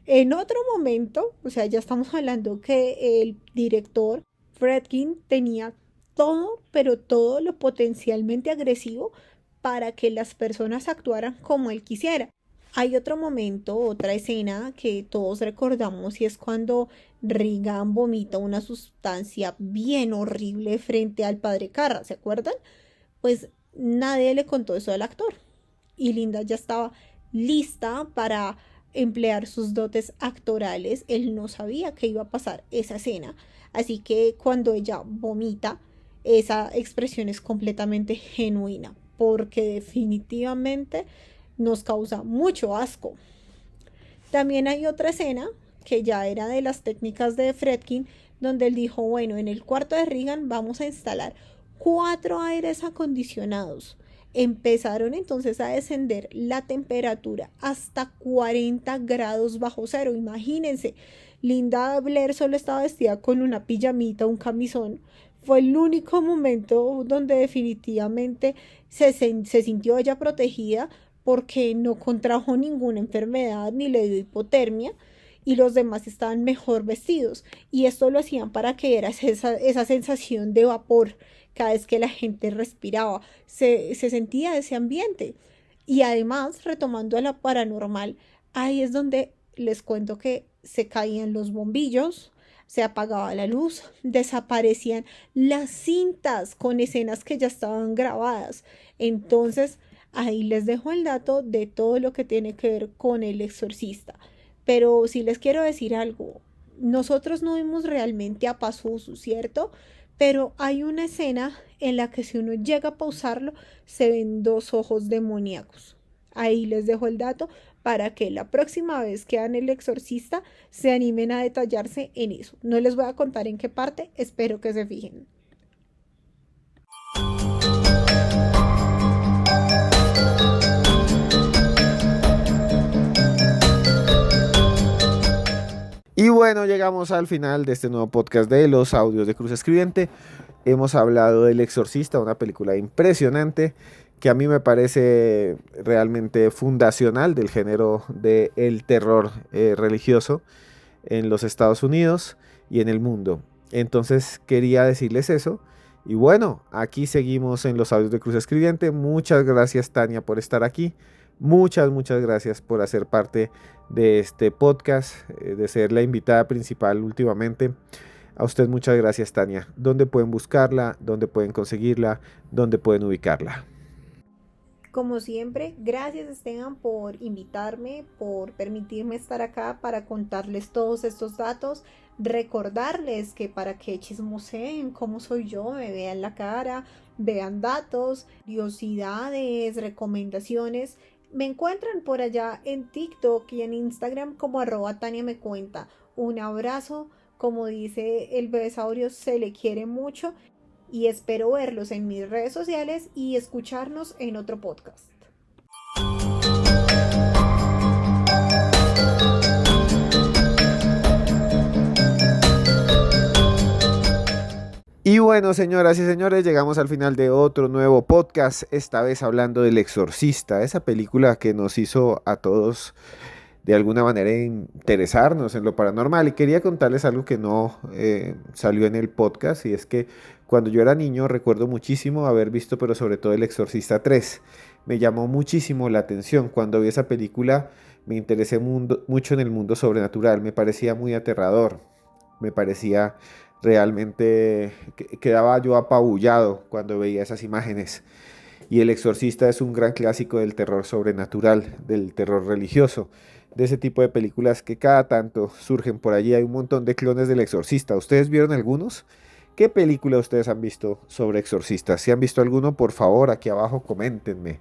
En otro momento, o sea, ya estamos hablando que el director Friedkin tenía todo, pero todo lo potencialmente agresivo para que las personas actuaran como él quisiera. Hay otro momento, otra escena que todos recordamos y es cuando Regan vomita una sustancia bien horrible frente al padre Carras, ¿se acuerdan? Pues nadie le contó eso al actor y Linda ya estaba lista para emplear sus dotes actorales. Él no sabía que iba a pasar esa escena, así que cuando ella vomita, esa expresión es completamente genuina porque definitivamente nos causa mucho asco. También hay otra escena que ya era de las técnicas de Friedkin, donde él dijo, bueno, en el cuarto de Regan vamos a instalar 4 aires acondicionados. Empezaron entonces a descender la temperatura hasta 40 grados bajo cero. Imagínense, Linda Blair solo estaba vestida con una pijamita, un camisón. Fue el único momento donde definitivamente se sintió ella protegida porque no contrajo ninguna enfermedad ni le dio hipotermia y los demás estaban mejor vestidos. Y esto lo hacían para que era esa sensación de vapor cada vez que la gente respiraba. Se sentía ese ambiente. Y además, retomando a la paranormal, ahí es donde les cuento que se caían los bombillos, se apagaba la luz, desaparecían las cintas con escenas que ya estaban grabadas. Entonces, ahí les dejo el dato de todo lo que tiene que ver con El Exorcista. Pero si les quiero decir algo, nosotros no vimos realmente a Pazuzu, ¿cierto? Pero hay una escena en la que si uno llega a pausarlo, se ven dos ojos demoníacos. Ahí les dejo el dato para que la próxima vez que hagan El Exorcista se animen a detallarse en eso. No les voy a contar en qué parte, espero que se fijen. Y bueno, llegamos al final de este nuevo podcast de los audios de Cruz Escribiente. Hemos hablado del Exorcista, una película impresionante que a mí me parece realmente fundacional del género del terror religioso en los Estados Unidos y en el mundo. Entonces quería decirles eso. Y bueno, aquí seguimos en los audios de Cruz Escribiente. Muchas gracias, Tania, por estar aquí. Muchas gracias por hacer parte de este podcast, de ser la invitada principal últimamente. A usted muchas gracias, Tania. ¿Dónde pueden buscarla? ¿Dónde pueden conseguirla? ¿Dónde pueden ubicarla? Como siempre, gracias Esteban por invitarme, por permitirme estar acá para contarles todos estos datos, recordarles que para que chismoseen cómo soy yo, me vean la cara, vean datos, curiosidades, recomendaciones. Me encuentran por allá en TikTok y en Instagram como @TaniaMeCuenta. Un abrazo, como dice el Bebesaurio, se le quiere mucho y espero verlos en mis redes sociales y escucharnos en otro podcast. Y bueno, señoras y señores, llegamos al final de otro nuevo podcast, esta vez hablando del Exorcista, esa película que nos hizo a todos de alguna manera interesarnos en lo paranormal. Y quería contarles algo que no salió en el podcast, y es que cuando yo era niño recuerdo muchísimo haber visto, pero sobre todo, El Exorcista 3. Me llamó muchísimo la atención. Cuando vi esa película me interesé mucho en el mundo sobrenatural, me parecía muy aterrador, me parecía realmente, quedaba yo apabullado cuando veía esas imágenes. Y El Exorcista es un gran clásico del terror sobrenatural, del terror religioso, de ese tipo de películas que cada tanto surgen por allí. Hay un montón de clones del Exorcista. ¿Ustedes vieron algunos? ¿Qué película ustedes han visto sobre exorcistas? Si han visto alguno, por favor, aquí abajo coméntenme,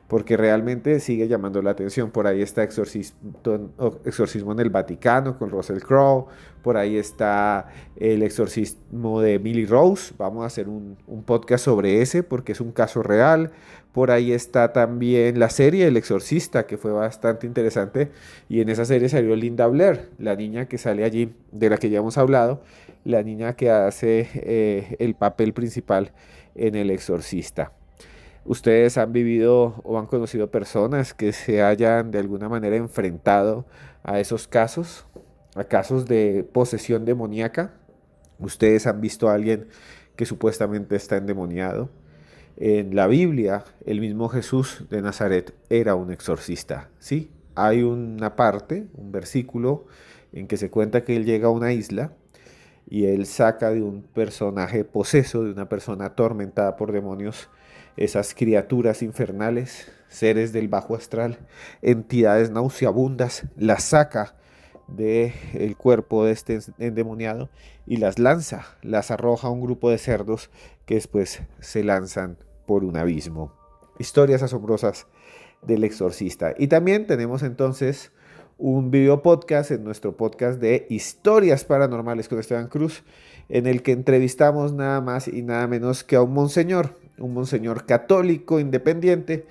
porque realmente sigue llamando la atención. Por ahí está Exorcismo en el Vaticano con Russell Crowe. Por ahí está El exorcismo de Emily Rose. Vamos a hacer un podcast sobre ese porque es un caso real. Por ahí está también la serie El Exorcista, que fue bastante interesante. Y en esa serie salió Linda Blair, la niña que sale allí, de la que ya hemos hablado. La niña que hace el papel principal en El Exorcista. ¿Ustedes han vivido o han conocido personas que se hayan de alguna manera enfrentado a esos casos? ¿A casos de posesión demoníaca? ¿Ustedes han visto a alguien que supuestamente está endemoniado? En la Biblia, el mismo Jesús de Nazaret era un exorcista, ¿sí? Hay una parte, un versículo, en que se cuenta que él llega a una isla y él saca de un personaje poseso, de una persona atormentada por demonios, esas criaturas infernales, seres del bajo astral, entidades nauseabundas, las saca del cuerpo de este endemoniado y las lanza, las arroja a un grupo de cerdos que después se lanzan por un abismo. Historias asombrosas del exorcista. Y también tenemos entonces un video podcast en nuestro podcast de Historias Paranormales con Esteban Cruz, en el que entrevistamos nada más y nada menos que a un monseñor un monseñor católico independiente,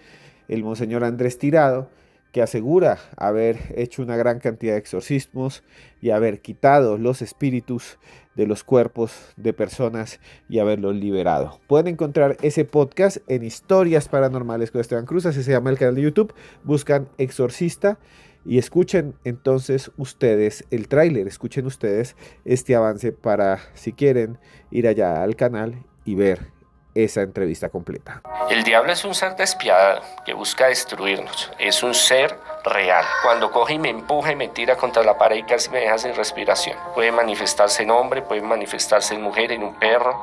el monseñor Andrés Tirado, que asegura haber hecho una gran cantidad de exorcismos y haber quitado los espíritus de los cuerpos de personas y haberlos liberado. Pueden encontrar ese podcast en Historias Paranormales con Esteban Cruz, así se llama el canal de YouTube. Buscan Exorcista y escuchen entonces ustedes el tráiler, escuchen ustedes este avance para, si quieren, ir allá al canal y ver esa entrevista completa. El diablo es un ser despiadado que busca destruirnos. Es un ser real. Cuando coge y me empuja y me tira contra la pared y casi me deja sin respiración. Puede manifestarse en hombre, puede manifestarse en mujer, en un perro,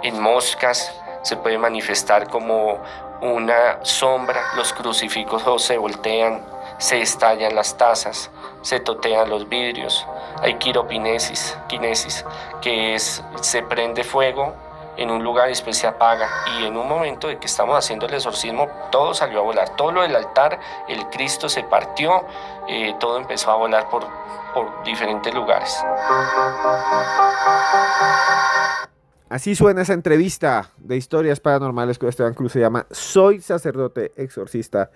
en moscas. Se puede manifestar como una sombra. Los crucifijos se voltean, se estallan las tazas, se totean los vidrios. Hay quirokinesis, que es se prende fuego en un lugar y después se apaga, y en un momento de que estamos haciendo el exorcismo todo salió a volar, todo lo del altar, el Cristo se partió, todo empezó a volar por diferentes lugares. Así suena esa entrevista de Historias Paranormales con Esteban Cruz, se llama Soy sacerdote exorcista.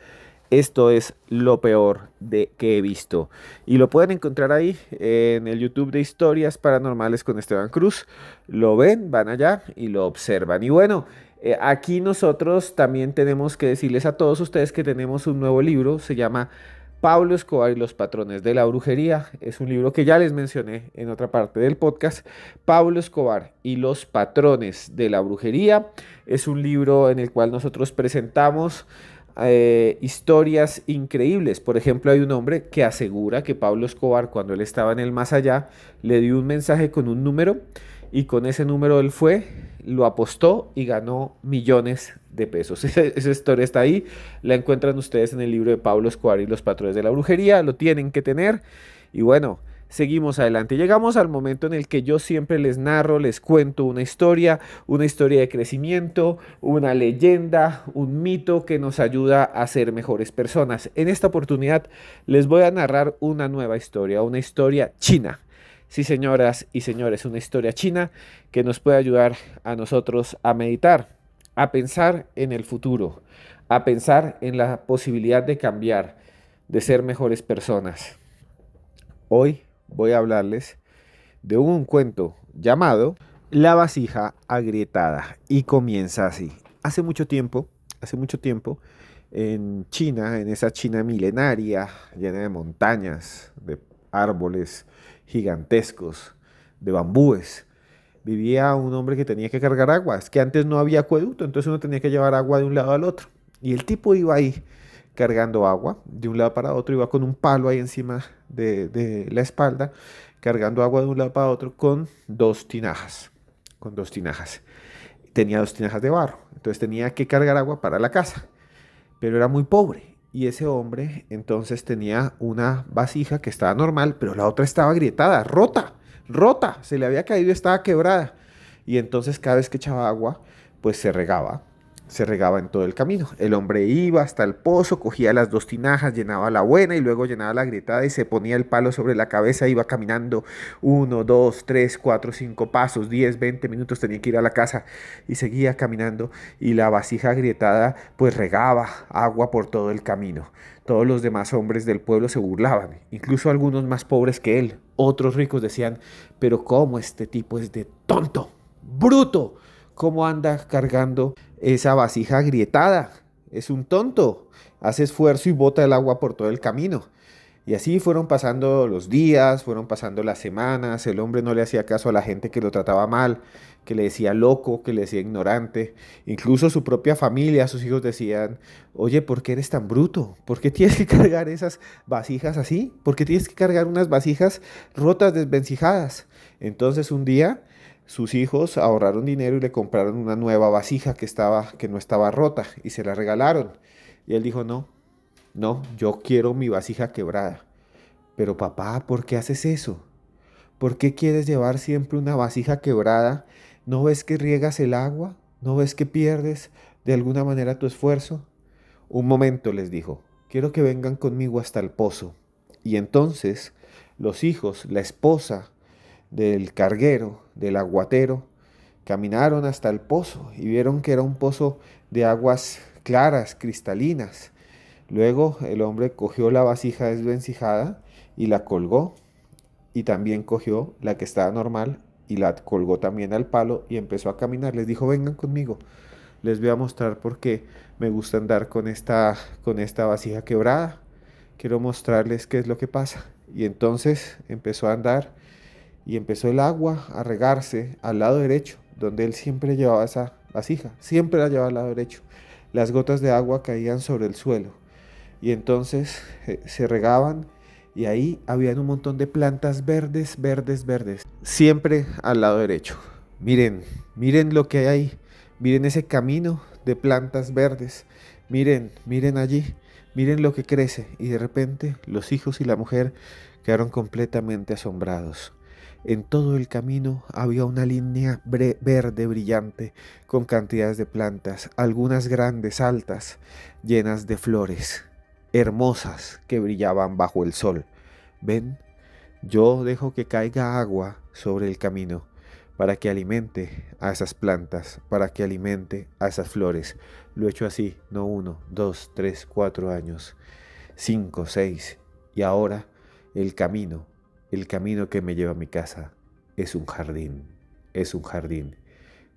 Esto es lo peor que he visto. Y lo pueden encontrar ahí en el YouTube de Historias Paranormales con Esteban Cruz. Lo ven, van allá y lo observan. Y bueno, aquí nosotros también tenemos que decirles a todos ustedes que tenemos un nuevo libro. Se llama Pablo Escobar y los patrones de la brujería. Es un libro que ya les mencioné en otra parte del podcast. Pablo Escobar y los patrones de la brujería. Es un libro en el cual nosotros presentamos historias increíbles. Por ejemplo, hay un hombre que asegura que Pablo Escobar, cuando él estaba en el más allá, le dio un mensaje con un número y con ese número él fue, lo apostó y ganó millones de pesos. Esa historia está ahí, la encuentran ustedes en el libro de Pablo Escobar y los patrones de la brujería, lo tienen que tener. Y bueno, seguimos adelante. Llegamos al momento en el que yo siempre les narro, les cuento una historia de crecimiento, una leyenda, un mito que nos ayuda a ser mejores personas. En esta oportunidad les voy a narrar una nueva historia, una historia china. Sí, señoras y señores, una historia china que nos puede ayudar a nosotros a meditar, a pensar en el futuro, a pensar en la posibilidad de cambiar, de ser mejores personas. Hoy voy a hablarles de un cuento llamado La vasija agrietada y comienza así. Hace mucho tiempo, en China, en esa China milenaria, llena de montañas, de árboles gigantescos, de bambúes, vivía un hombre que tenía que cargar agua. Es que antes no había acueducto, entonces uno tenía que llevar agua de un lado al otro. Y el tipo iba ahí cargando agua de un lado para otro, iba con un palo ahí encima de la espalda, cargando agua de un lado para otro con dos tinajas. Tenía dos tinajas de barro, entonces tenía que cargar agua para la casa, pero era muy pobre. Y ese hombre entonces tenía una vasija que estaba normal, pero la otra estaba agrietada, rota, se le había caído y estaba quebrada. Y entonces cada vez que echaba agua, pues se regaba en todo el camino. El hombre iba hasta el pozo, cogía las dos tinajas, llenaba la buena y luego llenaba la agrietada y se ponía el palo sobre la cabeza, iba caminando 1, 2, 3, 4, 5 pasos, 10, 20 minutos, tenía que ir a la casa y seguía caminando y la vasija agrietada pues regaba agua por todo el camino. Todos los demás hombres del pueblo se burlaban, incluso algunos más pobres que él. Otros ricos decían, pero ¿cómo este tipo es de tonto, bruto? ¿Cómo anda cargando esa vasija agrietada? Es un tonto. Hace esfuerzo y bota el agua por todo el camino. Y así fueron pasando los días, fueron pasando las semanas. El hombre no le hacía caso a la gente que lo trataba mal, que le decía loco, que le decía ignorante. Incluso su propia familia, sus hijos decían, oye, ¿por qué eres tan bruto? ¿Por qué tienes que cargar esas vasijas así? ¿Por qué tienes que cargar unas vasijas rotas, desvencijadas? Entonces un día sus hijos ahorraron dinero y le compraron una nueva vasija que no estaba rota y se la regalaron. Y él dijo, no, yo quiero mi vasija quebrada. Pero papá, ¿por qué haces eso? ¿Por qué quieres llevar siempre una vasija quebrada? ¿No ves que riegas el agua? ¿No ves que pierdes de alguna manera tu esfuerzo? Un momento, les dijo, quiero que vengan conmigo hasta el pozo. Y entonces los hijos, la esposa del carguero, del aguatero, Caminaron hasta el pozo y vieron que era un pozo de aguas claras, cristalinas. Luego el hombre cogió la vasija desvencijada y la colgó, y también cogió la que estaba normal y la colgó también al palo y empezó a caminar. Les dijo, vengan conmigo, les voy a mostrar por qué me gusta andar con esta vasija quebrada. Quiero mostrarles qué es lo que pasa. Y entonces empezó a andar y empezó el agua a regarse al lado derecho, donde él siempre llevaba esa vasija, siempre la llevaba al lado derecho. Las gotas de agua caían sobre el suelo y entonces se regaban, y ahí habían un montón de plantas verdes, verdes, verdes, siempre al lado derecho. Miren, miren lo que hay ahí, miren ese camino de plantas verdes, miren, miren allí, miren lo que crece. Y de repente los hijos y la mujer quedaron completamente asombrados. En todo el camino había una línea verde brillante con cantidades de plantas, algunas grandes, altas, llenas de flores, hermosas, que brillaban bajo el sol. ¿Ven? Yo dejo que caiga agua sobre el camino para que alimente a esas plantas, para que alimente a esas flores. Lo he hecho así, no 1, 2, 3, 4 años, 5, 6, y ahora el camino que me lleva a mi casa es un jardín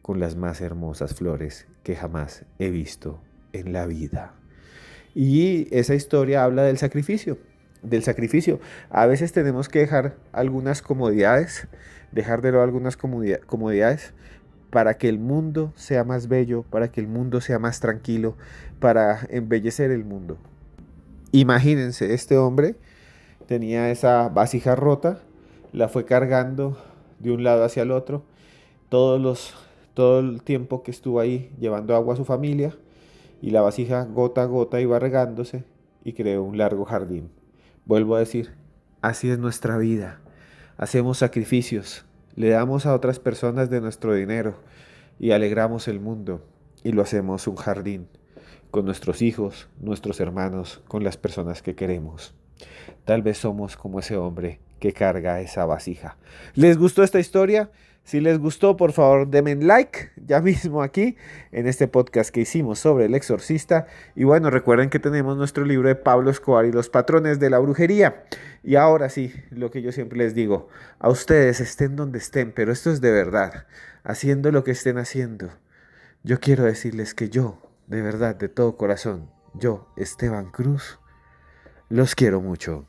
con las más hermosas flores que jamás he visto en la vida. Y esa historia habla del sacrificio. A veces tenemos que dejar algunas comodidades, dejar de lado algunas comodidades para que el mundo sea más bello, para que el mundo sea más tranquilo, para embellecer el mundo. Imagínense, este hombre tenía esa vasija rota, la fue cargando de un lado hacia el otro, todo el tiempo que estuvo ahí llevando agua a su familia, y la vasija gota a gota iba regándose y creó un largo jardín. Vuelvo a decir, así es nuestra vida. Hacemos sacrificios, le damos a otras personas de nuestro dinero y alegramos el mundo, y lo hacemos un jardín con nuestros hijos, nuestros hermanos, con las personas que queremos. Tal vez somos como ese hombre que carga esa vasija. ¿Les gustó esta historia? Si les gustó, por favor, denme like ya mismo aquí en este podcast que hicimos sobre El Exorcista. Y bueno, recuerden que tenemos nuestro libro de Pablo Escobar y los patrones de la brujería. Y ahora sí, lo que yo siempre les digo, a ustedes estén donde estén, pero esto es de verdad, haciendo lo que estén haciendo. Yo quiero decirles que yo, de verdad, de todo corazón, yo, Esteban Cruz, los quiero mucho.